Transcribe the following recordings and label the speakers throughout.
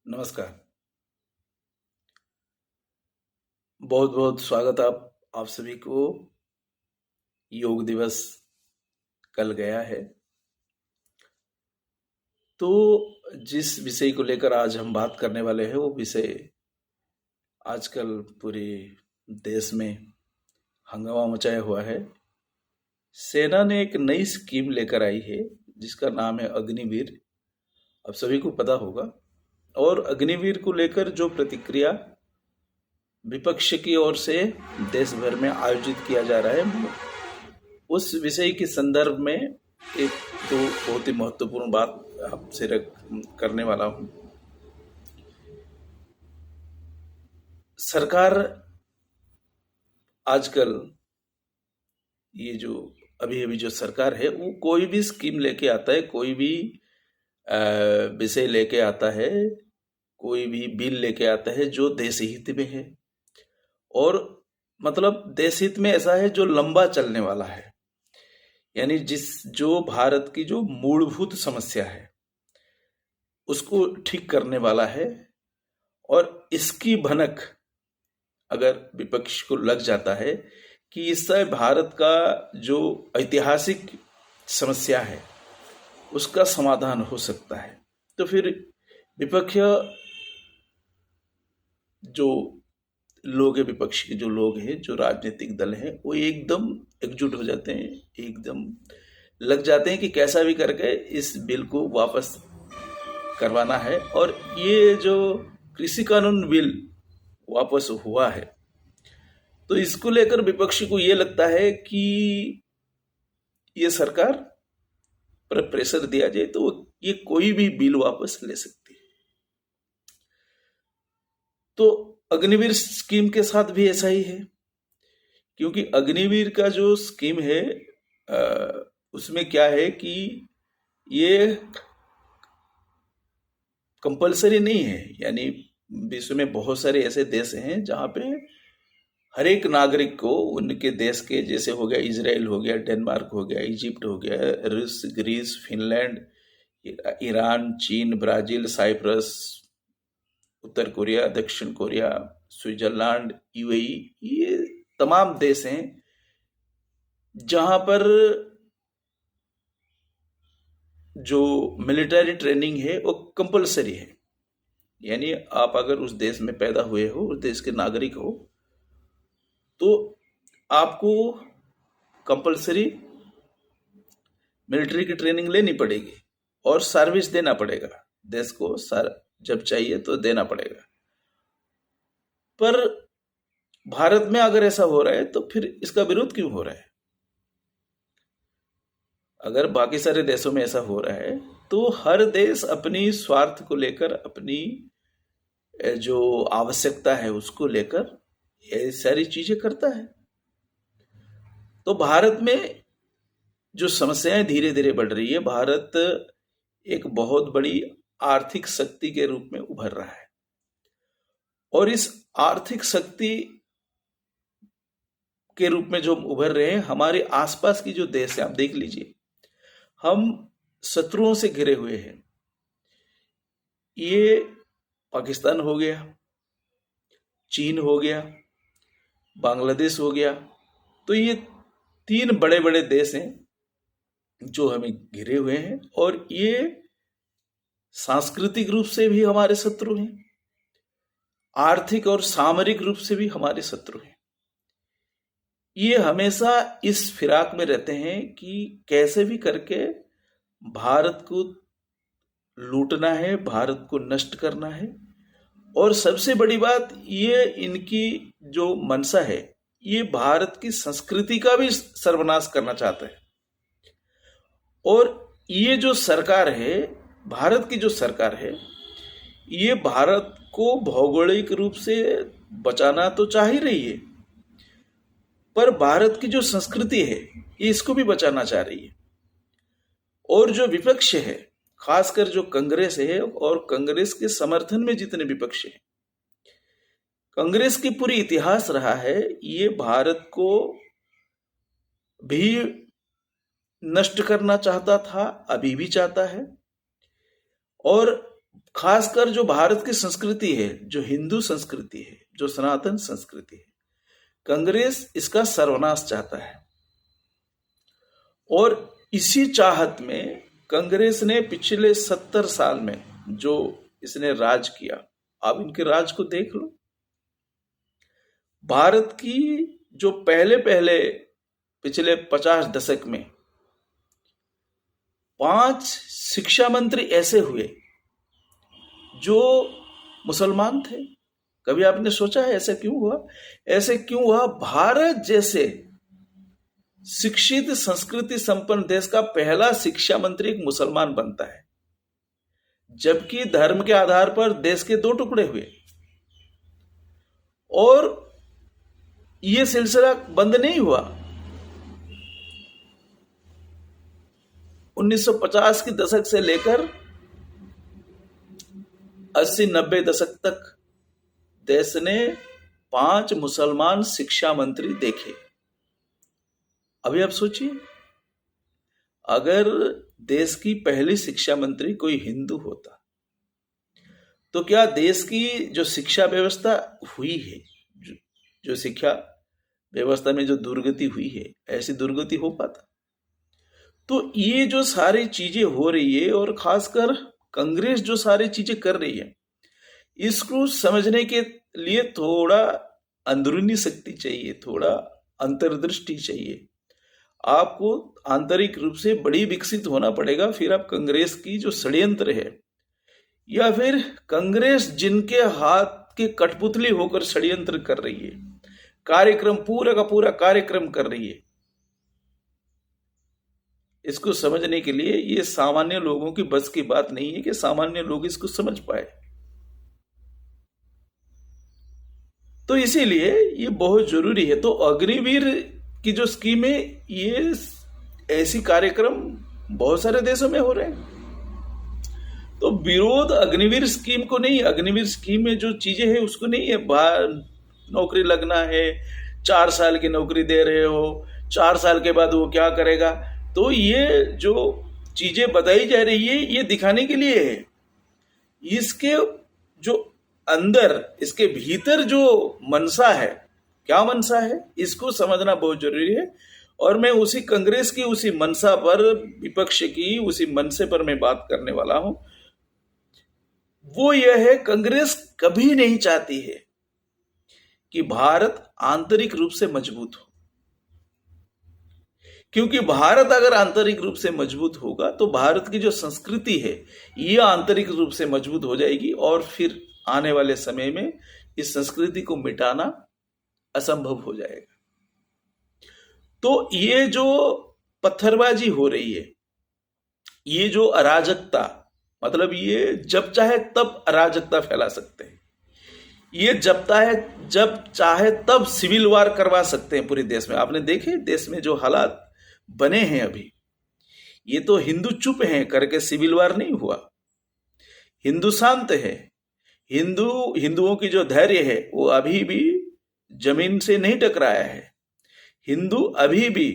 Speaker 1: नमस्कार। बहुत-बहुत स्वागत आप सभी को। योग दिवस कल गया है। तो जिस विषय को लेकर आज हम बात करने वाले हैं वो विषय आजकल पूरे देश में हंगामा मचाया हुआ है। सेना ने एक नई स्कीम लेकर आई है जिसका नाम है अग्निवीर। आप सभी को पता होगा। और अग्निवीर को लेकर जो प्रतिक्रिया विपक्ष की ओर से देश भर में आयोजित किया जा रहा है, उस विषय के संदर्भ में एक तो बहुत ही महत्वपूर्ण बात आपसे करने वाला हूं। सरकार आजकल ये जो अभी जो सरकार है वो कोई भी स्कीम लेके आता है, कोई भी विषय लेके आता है, कोई भी बिल लेके आता है जो देश हित में है। और मतलब देश हित में ऐसा है जो लंबा चलने वाला है, यानी जो भारत की जो मूलभूत समस्या है उसको ठीक करने वाला है। और इसकी भनक अगर विपक्ष को लग जाता है कि इससे भारत का जो ऐतिहासिक समस्या है उसका समाधान हो सकता है, तो फिर विपक्ष जो लोग हैं, विपक्ष के जो लोग हैं, जो राजनीतिक दल हैं, वो एकदम एकजुट हो जाते हैं, एकदम लग जाते हैं कि कैसा भी करके इस बिल को वापस करवाना है। और ये जो कृषि कानून बिल वापस हुआ है तो इसको लेकर विपक्ष को ये लगता है कि ये सरकार पर प्रेशर दिया जाए तो ये कोई भी बिल वापस ले सकती है। तो अग्निवीर स्कीम के साथ भी ऐसा ही है, क्योंकि अग्निवीर का जो स्कीम है उसमें क्या है कि ये कंपलसरी नहीं है। यानी विश्व में बहुत सारे ऐसे देश हैं जहां पे हर एक नागरिक को उनके देश के, जैसे हो गया इजराइल, हो गया डेनमार्क, हो गया इजिप्ट, हो गया रूस, ग्रीस, फिनलैंड, ईरान, चीन, ब्राजील, साइप्रस, उत्तर कोरिया, दक्षिण कोरिया, स्विट्जरलैंड, यूएई, ये तमाम देश हैं जहां पर जो मिलिट्री ट्रेनिंग है वो कंपलसरी है। यानी आप अगर उस देश में पैदा हुए हो, उस देश के नागरिक हो, तो आपको कंपलसरी मिलिट्री की ट्रेनिंग लेनी पड़ेगी और सर्विस देना पड़ेगा देश को। जब चाहिए तो देना पड़ेगा। पर भारत में अगर ऐसा हो रहा है तो फिर इसका विरोध क्यों हो रहा है? अगर बाकी सारे देशों में ऐसा हो रहा है तो हर देश अपनी स्वार्थ को लेकर, अपनी जो आवश्यकता है उसको लेकर ये सारी चीजें करता है। तो भारत में जो समस्याएं धीरे धीरे बढ़ रही है, भारत एक बहुत बड़ी आर्थिक शक्ति के रूप में उभर रहा है। और इस आर्थिक शक्ति के रूप में जो उभर रहे हैं, हमारे आसपास की जो देश है, आप देख लीजिए, हम शत्रुओं से घिरे हुए हैं। ये पाकिस्तान हो गया, चीन हो गया, बांग्लादेश हो गया। तो ये 3 बड़े बड़े देश हैं जो हमें घिरे हुए हैं, और ये सांस्कृतिक रूप से भी हमारे शत्रु हैं, आर्थिक और सामरिक रूप से भी हमारे शत्रु हैं। ये हमेशा इस फिराक में रहते हैं कि कैसे भी करके भारत को लूटना है, भारत को नष्ट करना है। और सबसे बड़ी बात, ये इनकी जो मंशा है, ये भारत की संस्कृति का भी सर्वनाश करना चाहता है। और ये जो सरकार है, भारत की जो सरकार है, ये भारत को भौगोलिक रूप से बचाना तो चाह ही रही है, पर भारत की जो संस्कृति है ये इसको भी बचाना चाह रही है। और जो विपक्ष है, खासकर जो कांग्रेस है, और कांग्रेस के समर्थन में जितने विपक्ष हैं, कांग्रेस की पूरी इतिहास रहा है ये भारत को भी नष्ट करना चाहता था, अभी भी चाहता है। और खासकर जो भारत की संस्कृति है, जो हिंदू संस्कृति है, जो सनातन संस्कृति है, कांग्रेस इसका सर्वनाश चाहता है। और इसी चाहत में कांग्रेस ने पिछले 70 साल में जो इसने राज किया, आप इनके राज को देख लो। भारत की जो पहले पहले पिछले 50 दशक में 5 शिक्षा मंत्री ऐसे हुए जो मुसलमान थे। कभी आपने सोचा है ऐसा क्यों हुआ? ऐसे क्यों हुआ? भारत जैसे शिक्षित संस्कृति संपन्न देश का पहला शिक्षा मंत्री एक मुसलमान बनता है, जबकि धर्म के आधार पर देश के 2 टुकड़े हुए। और यह सिलसिला बंद नहीं हुआ। 1950 के दशक से लेकर 80-90 दशक तक देश ने 5 मुसलमान शिक्षा मंत्री देखे। अभी आप सोचिए, अगर देश की पहली शिक्षा मंत्री कोई हिंदू होता तो क्या देश की जो शिक्षा व्यवस्था हुई है, जो शिक्षा व्यवस्था में जो दुर्गति हुई है, ऐसी दुर्गति हो पाता? तो ये जो सारी चीजें हो रही है, और खासकर कांग्रेस जो सारी चीजें कर रही है, इसको समझने के लिए थोड़ा अंदरूनी शक्ति चाहिए, थोड़ा अंतर्दृष्टि चाहिए। आपको आंतरिक रूप से बड़ी विकसित होना पड़ेगा, फिर आप कांग्रेस की जो षड्यंत्र है, या फिर कांग्रेस जिनके हाथ के कठपुतली होकर षड्यंत्र कर रही है, कार्यक्रम पूरा का पूरा कार्यक्रम कर रही है, इसको समझने के लिए ये सामान्य लोगों की बस की बात नहीं है कि सामान्य लोग इसको समझ पाए। तो इसीलिए ये बहुत जरूरी है। तो अग्निवीर की जो स्कीम है, ये ऐसी कार्यक्रम बहुत सारे देशों में हो रहे हैं। तो विरोध अग्निवीर स्कीम को नहीं, अग्निवीर स्कीम में जो चीजें हैं उसको नहीं है। नौकरी लगना है, 4 साल की नौकरी दे रहे हो, 4 साल के बाद वो क्या करेगा। तो ये जो चीजें बताई जा रही है, ये दिखाने के लिए है। इसके जो अंदर, इसके भीतर जो मनसा है, क्या मनसा है, इसको समझना बहुत जरूरी है। और मैं उसी कांग्रेस की उसी मनसा पर, विपक्ष की उसी मनसे पर मैं बात करने वाला हूं। वो यह है, कांग्रेस कभी नहीं चाहती है कि भारत आंतरिक रूप से मजबूत हो, क्योंकि भारत अगर आंतरिक रूप से मजबूत होगा तो भारत की जो संस्कृति है ये आंतरिक रूप से मजबूत हो जाएगी, और फिर आने वाले समय में इस संस्कृति को मिटाना असंभव हो जाएगा। तो ये जो पत्थरबाजी हो रही है, ये जो अराजकता, मतलब ये जब चाहे तब अराजकता फैला सकते हैं, ये जब चाहे तब सिविल वार करवा सकते हैं पूरे देश में। आपने देखे देश में जो हालात बने हैं अभी, ये तो हिंदू चुप हैं करके सिविल वार नहीं हुआ, हिंदू शांत है। हिंदुओं की जो धैर्य है वो अभी भी जमीन से नहीं टकराया है। हिंदू अभी भी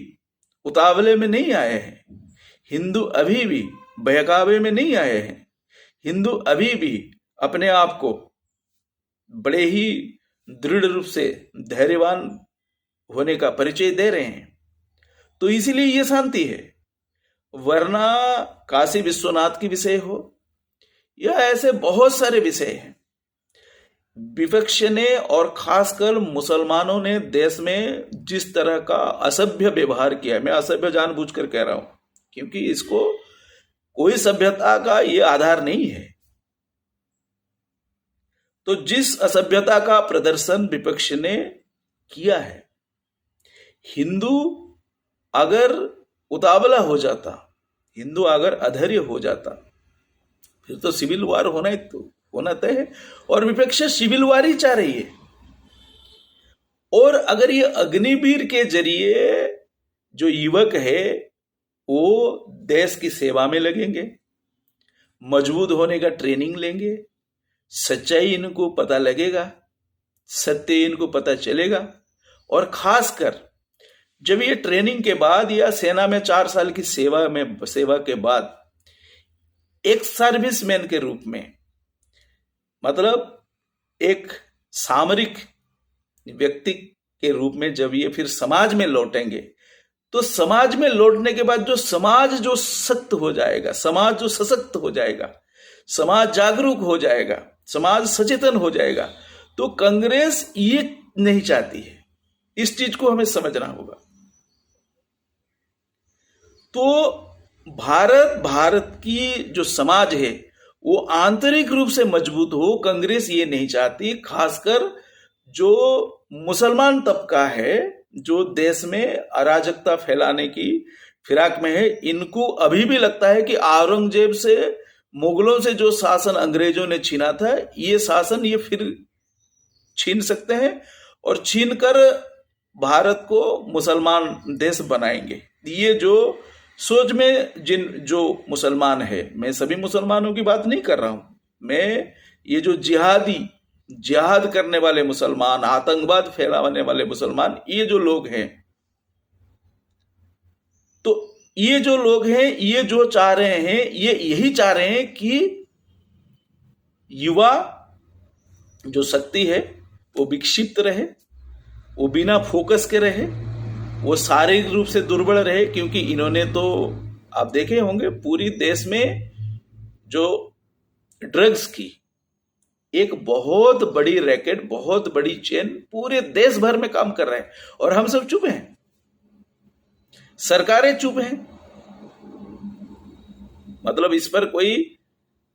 Speaker 1: उतावले में नहीं आए हैं, हिंदू अभी भी बहकावे में नहीं आए हैं। हिंदू अभी भी अपने आप को बड़े ही दृढ़ रूप से धैर्यवान होने का परिचय दे रहे हैं। तो इसीलिए ये शांति है। वरना काशी विश्वनाथ की विषय हो या ऐसे बहुत सारे विषय हैं, विपक्ष ने और खासकर मुसलमानों ने देश में जिस तरह का असभ्य व्यवहार किया है, मैं असभ्य जानबूझकर कह रहा हूं क्योंकि इसको कोई सभ्यता का ये आधार नहीं है। तो जिस असभ्यता का प्रदर्शन विपक्ष ने किया है, हिंदू अगर उतावला हो जाता, हिंदू अगर अधैर्य हो जाता, फिर तो सिविल वार होना तय है। और विपक्ष सिविल वार ही चाह रही है। और अगर ये अग्निवीर के जरिए जो युवक है वो देश की सेवा में लगेंगे, मजबूत होने का ट्रेनिंग लेंगे, सच्चाई इनको पता लगेगा, सत्य इनको पता चलेगा। और खासकर जब ये ट्रेनिंग के बाद या सेना में 4 साल की सेवा के बाद एक सर्विसमैन के रूप में मतलब एक सामरिक व्यक्ति के रूप में जब ये फिर समाज में लौटेंगे, तो समाज में लौटने के बाद जो समाज जो सख्त हो जाएगा, समाज जो सशक्त हो जाएगा, समाज जागरूक हो जाएगा, समाज सचेतन हो जाएगा, तो कांग्रेस ये नहीं चाहती है। इस चीज को हमें समझना होगा। तो भारत की जो समाज है वो आंतरिक रूप से मजबूत हो, कांग्रेस ये नहीं चाहती। खासकर जो मुसलमान तबका है, जो देश में अराजकता फैलाने की फिराक में है, इनको अभी भी लगता है कि औरंगजेब से, मुगलों से जो शासन अंग्रेजों ने छीना था, ये शासन ये फिर छीन सकते हैं और छीन कर भारत को मुसलमान देश बनाएंगे। ये जो सोच में जो मुसलमान है, मैं सभी मुसलमानों की बात नहीं कर रहा हूं, मैं ये जो जिहाद करने वाले मुसलमान, आतंकवाद फैलाने वाले मुसलमान, ये जो लोग हैं, तो ये जो लोग हैं, ये जो चाह रहे हैं, ये यही चाह रहे हैं कि युवा जो शक्ति है वो विक्षिप्त रहे, वो बिना फोकस के रहे, वो शारीरिक रूप से दुर्बल रहे। क्योंकि इन्होंने तो आप देखे होंगे पूरी देश में जो ड्रग्स की एक बहुत बड़ी रैकेट, बहुत बड़ी चेन पूरे देश भर में काम कर रहे हैं, और हम सब चुप हैं, सरकारें चुप हैं। मतलब इस पर कोई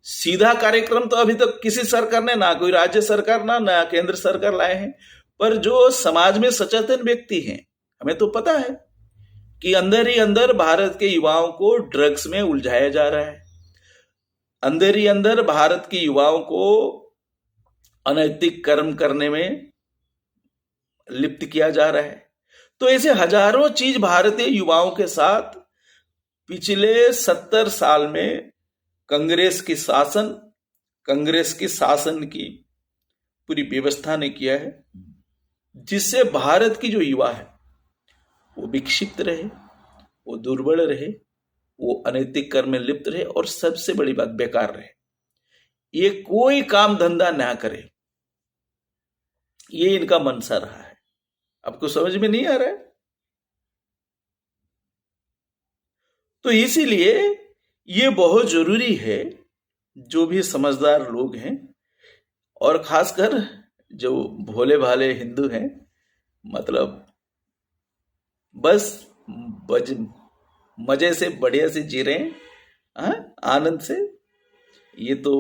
Speaker 1: सीधा कार्यक्रम तो अभी तक किसी सरकार ने, ना कोई राज्य सरकार ना केंद्र सरकार लाए हैं। पर जो समाज में सचेतन व्यक्ति हैं, हमें तो पता है कि अंदर ही अंदर भारत के युवाओं को ड्रग्स में उलझाया जा रहा है, अंदर ही अंदर भारत के युवाओं को अनैतिक कर्म करने में लिप्त किया जा रहा है। तो ऐसे हजारों चीज भारतीय युवाओं के साथ पिछले 70 साल में कांग्रेस की शासन की पूरी व्यवस्था ने किया है, जिससे भारत की जो युवा है वो विक्षिप्त रहे, वो दुर्बल रहे, वो अनैतिक कर्म में लिप्त रहे, और सबसे बड़ी बात बेकार रहे, ये कोई काम धंधा ना करे। ये इनका मनसा रहा है। आपको समझ में नहीं आ रहा है? तो इसीलिए ये बहुत जरूरी है, जो भी समझदार लोग हैं और खासकर जो भोले भाले हिंदू हैं, मतलब बस मजे से बढ़िया से जी रहे हैं, आनंद से। ये तो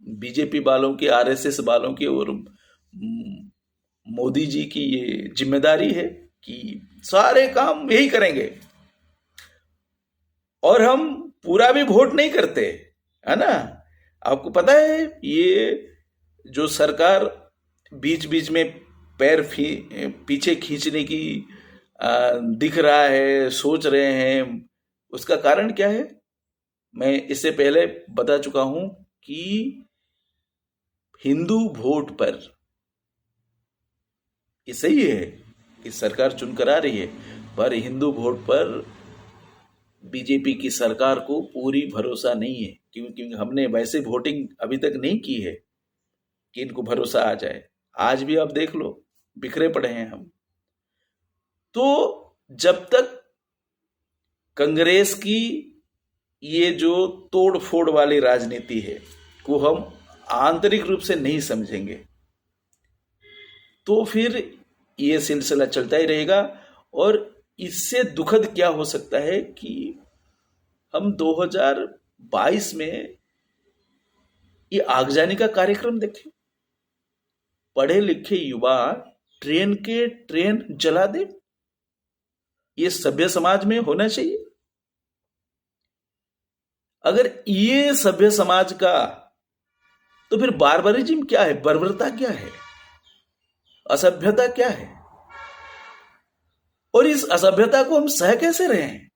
Speaker 1: बीजेपी वालों की, आरएसएस वालों की और मोदी जी की ये जिम्मेदारी है कि सारे काम यही करेंगे, और हम पूरा भी वोट नहीं करते, है ना। आपको पता है ये जो सरकार बीच बीच में पैर पीछे खींचने की दिख रहा है, सोच रहे हैं, उसका कारण क्या है? मैं इससे पहले बता चुका हूं कि हिंदू वोट पर ये सही है कि सरकार चुनकर आ रही है, पर हिंदू वोट पर बीजेपी की सरकार को पूरी भरोसा नहीं है, क्योंकि हमने वैसे वोटिंग अभी तक नहीं की है कि इनको भरोसा आ जाए। आज भी आप देख लो, बिखरे पड़े हैं हम। तो जब तक कांग्रेस की ये जो तोड़ फोड़ वाली राजनीति है को हम आंतरिक रूप से नहीं समझेंगे, तो फिर ये सिलसिला चलता ही रहेगा। और इससे दुखद क्या हो सकता है कि हम 2022 में ये आगजनी का कार्यक्रम देखें, पढ़े लिखे युवा ट्रेन जला दे। ये सभ्य समाज में होना चाहिए? अगर ये सभ्य समाज का, तो फिर बार्बरिज्म क्या है, बर्बरता क्या है, असभ्यता क्या है? और इस असभ्यता को हम सह कैसे रहे हैं?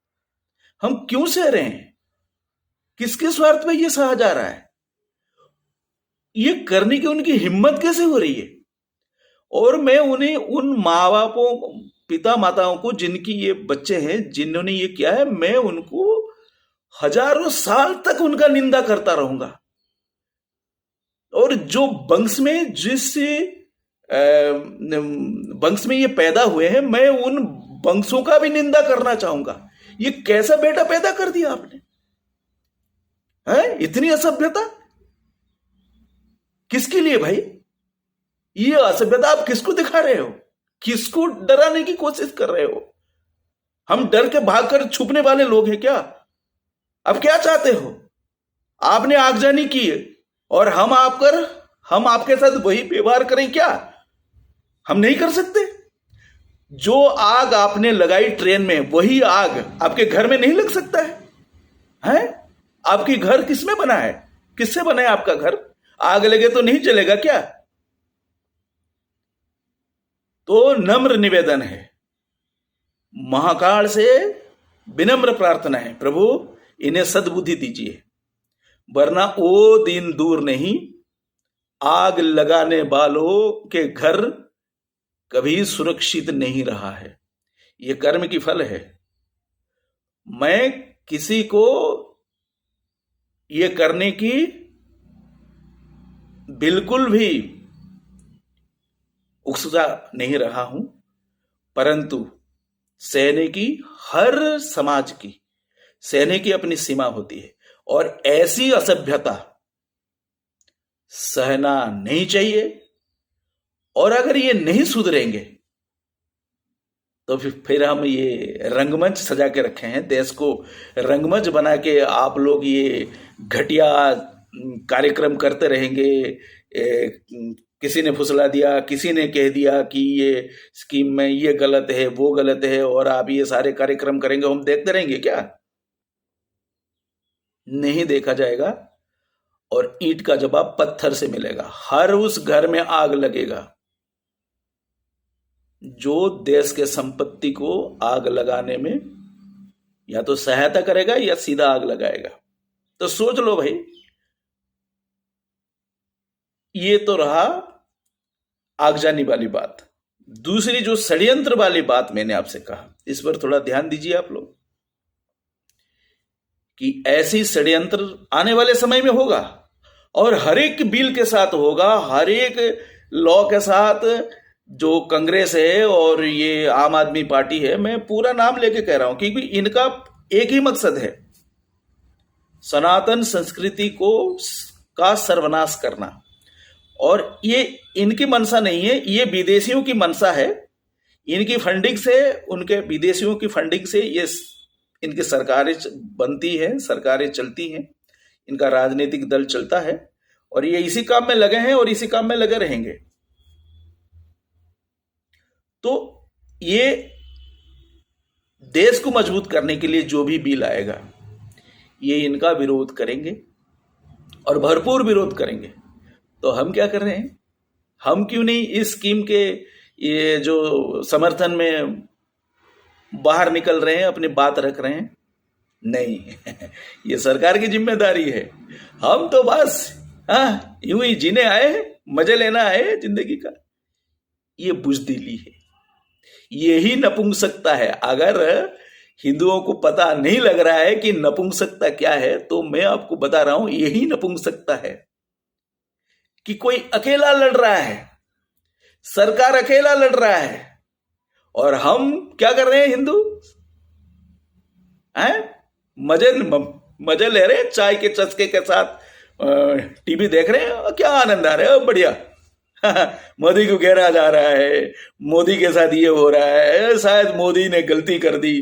Speaker 1: हम क्यों सह रहे हैं? किसके स्वार्थ में ये सहा जा रहा है? ये करने की उनकी हिम्मत कैसे हो रही है? और मैं उन्हें, उन माँ बापों, पिता माताओं को जिनकी ये बच्चे हैं, जिन्होंने ये किया है, मैं उनको हजारों साल तक उनका निंदा करता रहूंगा। और जो वंश में वंश में ये पैदा हुए हैं, मैं उन वंशों का भी निंदा करना चाहूंगा। ये कैसा बेटा पैदा कर दिया आपने, है? इतनी असभ्यता किसके लिए भाई? ये असभ्यता आप किसको दिखा रहे हो? किसको डराने की कोशिश कर रहे हो? हम डर के भागकर छुपने वाले लोग हैं क्या? अब क्या चाहते हो? आपने आगजनी की है और हम आपके साथ वही व्यवहार करें क्या? हम नहीं कर सकते? जो आग आपने लगाई ट्रेन में, वही आग आपके घर में नहीं लग सकता है? हैं? आपकी घर किसमें बना है? किससे बना है आपका घर? आग लगे तो नहीं जलेगा क्या? तो नम्र निवेदन है, महाकाल से विनम्र प्रार्थना है, प्रभु इन्हें सद्बुद्धि दीजिए, वरना वो दिन दूर नहीं, आग लगाने वालों के घर कभी सुरक्षित नहीं रहा है। ये कर्म की फल है। मैं किसी को ये करने की बिल्कुल भी उकसा नहीं रहा हूं, परंतु सहने की, हर समाज की सहने की अपनी सीमा होती है और ऐसी असभ्यता सहना नहीं चाहिए। और अगर ये नहीं सुधरेंगे तो फिर हम ये रंगमंच सजा के रखे हैं, देश को रंगमंच बना के आप लोग ये घटिया कार्यक्रम करते रहेंगे। किसी ने फुसला दिया, किसी ने कह दिया कि ये स्कीम में ये गलत है, वो गलत है, और आप ये सारे कार्यक्रम करेंगे, हम देखते रहेंगे क्या? नहीं देखा जाएगा। और ईंट का जवाब पत्थर से मिलेगा। हर उस घर में आग लगेगा जो देश के संपत्ति को आग लगाने में या तो सहायता करेगा या सीधा आग लगाएगा। तो सोच लो भाई, ये तो रहा आगजनी वाली बात। दूसरी जो षड्यंत्र वाली बात मैंने आपसे कहा, इस पर थोड़ा ध्यान दीजिए आप लोग कि ऐसी षड्यंत्र आने वाले समय में होगा और हर एक बिल के साथ होगा, हर एक लॉ के साथ। जो कांग्रेस है और ये आम आदमी पार्टी है, मैं पूरा नाम लेके कह रहा हूं क्योंकि इनका एक ही मकसद है, सनातन संस्कृति को का सर्वनाश करना। और ये इनकी मंशा नहीं है, ये विदेशियों की मंशा है। इनकी फंडिंग से, उनके विदेशियों की फंडिंग से ये इनकी सरकारें बनती हैं, सरकारें चलती हैं, इनका राजनीतिक दल चलता है और ये इसी काम में लगे हैं और इसी काम में लगे रहेंगे। तो ये देश को मजबूत करने के लिए जो भी बिल आएगा, ये इनका विरोध करेंगे और भरपूर विरोध करेंगे। तो हम क्या कर रहे हैं? हम क्यों नहीं इस स्कीम के ये जो समर्थन में बाहर निकल रहे हैं, अपनी बात रख रहे हैं? नहीं ये सरकार की जिम्मेदारी है। हम तो बस यूं ही जीने आए हैं, मजे लेना आए हैं जिंदगी का। ये बुजदिली है, यही नपुंसकता है। अगर हिंदुओं को पता नहीं लग रहा है कि नपुंसकता क्या है, तो मैं आपको बता रहा हूं, यही नपुंसकता है कि कोई अकेला लड़ रहा है, सरकार अकेला लड़ रहा है और हम क्या कर रहे हैं? हिंदू हैं, मजे ले रहे हैं, चाय के चस्के के साथ टीवी देख रहे हैं, क्या आनंद आ रहा है, बढ़िया मोदी को घेरा जा रहा है, मोदी के साथ ये हो रहा है, शायद मोदी ने गलती कर दी।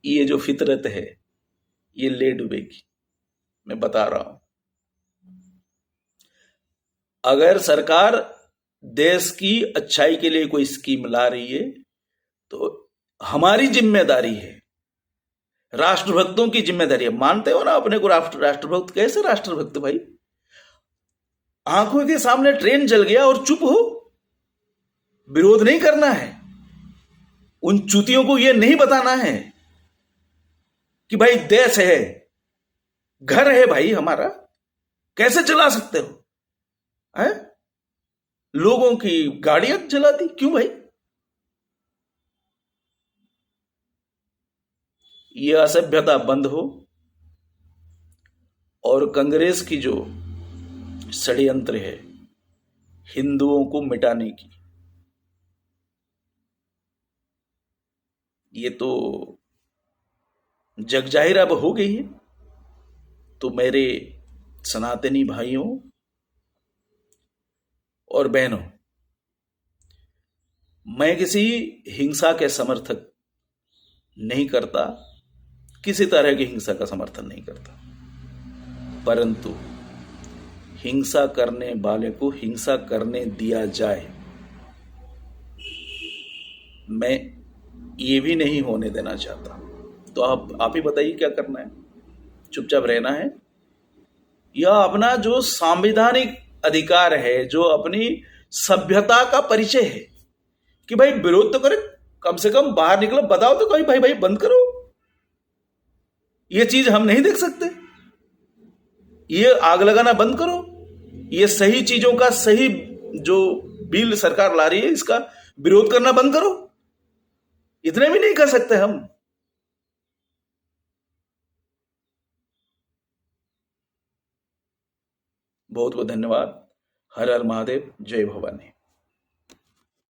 Speaker 1: ये जो फितरत है ये ले डूबेगी, मैं बता रहा हूं। अगर सरकार देश की अच्छाई के लिए कोई स्कीम ला रही है तो हमारी जिम्मेदारी है, राष्ट्रभक्तों की जिम्मेदारी है। मानते हो ना अपने को राष्ट्रभक्त? कैसे राष्ट्रभक्त भाई? आंखों के सामने ट्रेन जल गया और चुप हो, विरोध नहीं करना है। उन चूतियों को यह नहीं बताना है कि भाई देश है, घर है भाई हमारा, कैसे चला सकते हो? है? लोगों की गाड़ियां जला दी, क्यों भाई? यह असभ्यता बंद हो और कांग्रेस की जो षड्यंत्र है हिंदुओं को मिटाने की, ये तो जग जाहिर अब हो गई है। तो मेरे सनातनी भाइयों और बहनों, मैं किसी हिंसा के समर्थक नहीं करता, किसी तरह की हिंसा का समर्थन नहीं करता, परंतु हिंसा करने वाले को हिंसा करने दिया जाए, मैं ये भी नहीं होने देना चाहता। तो आप ही बताइए क्या करना है? चुपचाप रहना है, या अपना जो संवैधानिक अधिकार है, जो अपनी सभ्यता का परिचय है कि भाई विरोध तो करे, कम से कम बाहर निकलो, बताओ तो कोई भाई भाई बंद करो, ये चीज हम नहीं देख सकते, ये आग लगाना बंद करो, ये सही चीजों का सही जो बिल सरकार ला रही है इसका विरोध करना बंद करो, इतने भी नहीं कर सकते हम। बहुत बहुत धन्यवाद। हर हर महादेव, जय भवानी।